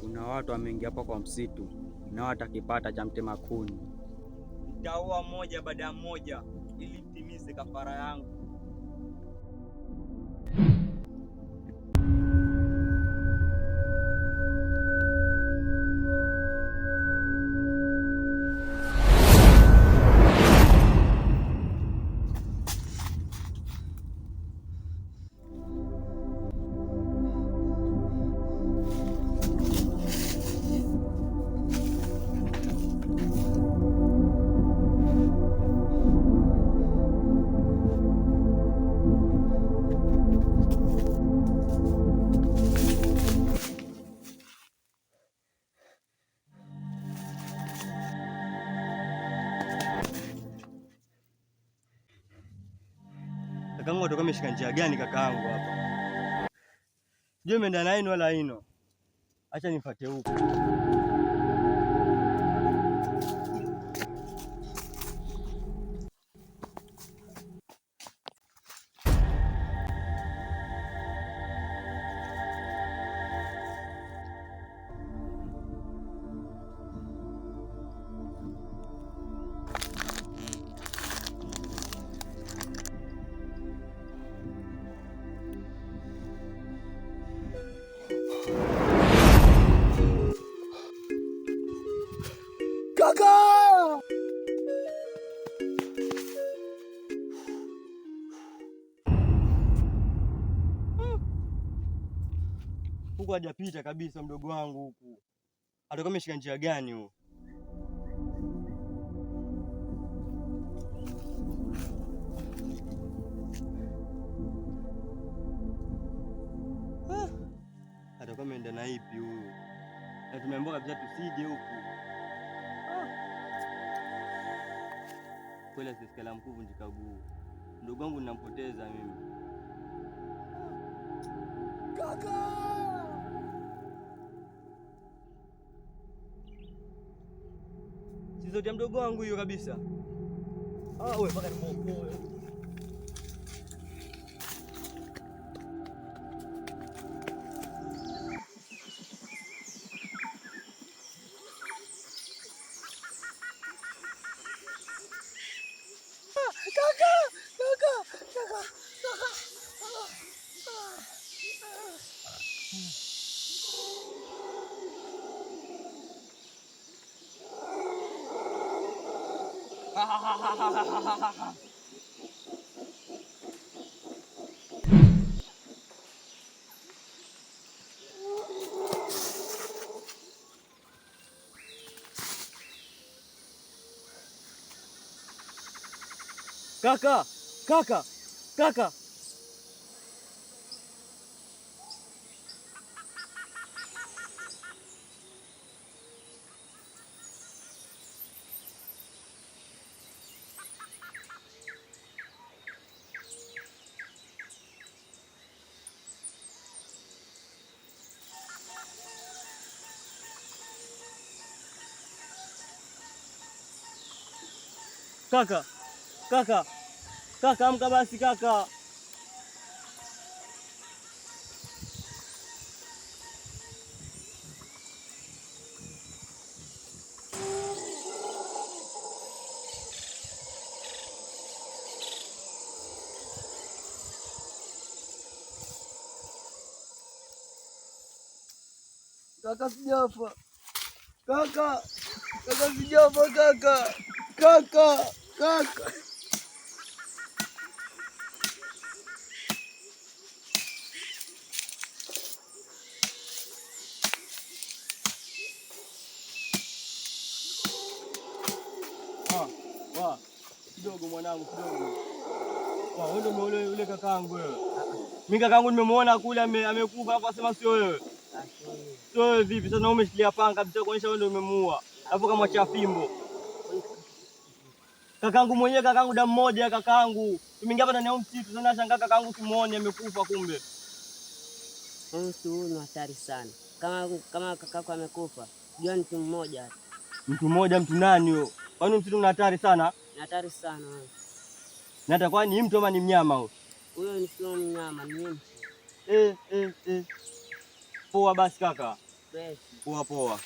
kuna watu wameingia hapa kwa msitu na watakipata cha mtema kuni. Nitaua mmoja baada ya mmoja ili nitimize kafara yangu. Kakaangu atoka ameshika njia gani kakaangu hapa? Sijui umeenda na ino wala ino. Acha nifuate huko. Huku hajapita kabisa mdogo wangu huku. Atakuwa ameshika njia gani huo? Atakuwa ameenda na ipi huyu? Na tumeambiwa kabisa tusije huku. Kweli asisikala mkuvu njikaguu. Mdogo wangu ninampoteza mimi. Kaka! Sizote ya mdogo wangu hiyo kabisa. Wewe mpaka nimuokoe. Kaka! Kaka! Kaka! Kaka! Kaka! Kaka, amka basi kaka. Kaka sijafa. Kaka. Kaka sijafa kaka. Kaka. Kaka. Kidogo mwanangu, kidogo. Wewe ndio yule kakaangu wewe. Mimi kakaangu nimemuona kule amekufa hapo, asema sio wewe. Sio wewe vipi? Sasa umeshikilia panga kabisa kuonyesha wewe ndio umemuua. Alafu kama cha fimbo. Kakaangu mwenyewe, kakaangu damu moja kakaangu. Tumeingia hapa ndani ya msitu, sasa nashangaa kakaangu simuone amekufa kumbe. Huyu ni hatari sana. Kama kakako amekufa, jua mtu mmoja. Mtu mmoja, mtu nani huyo? Kwani msitu una hatari sana? Ni hatari sana wewe. Na atakuwa ni mtu ama ni mnyama huyo? Huyo ni sio mnyama, ni mtu. Poa basi kaka. fresh. Poa poa.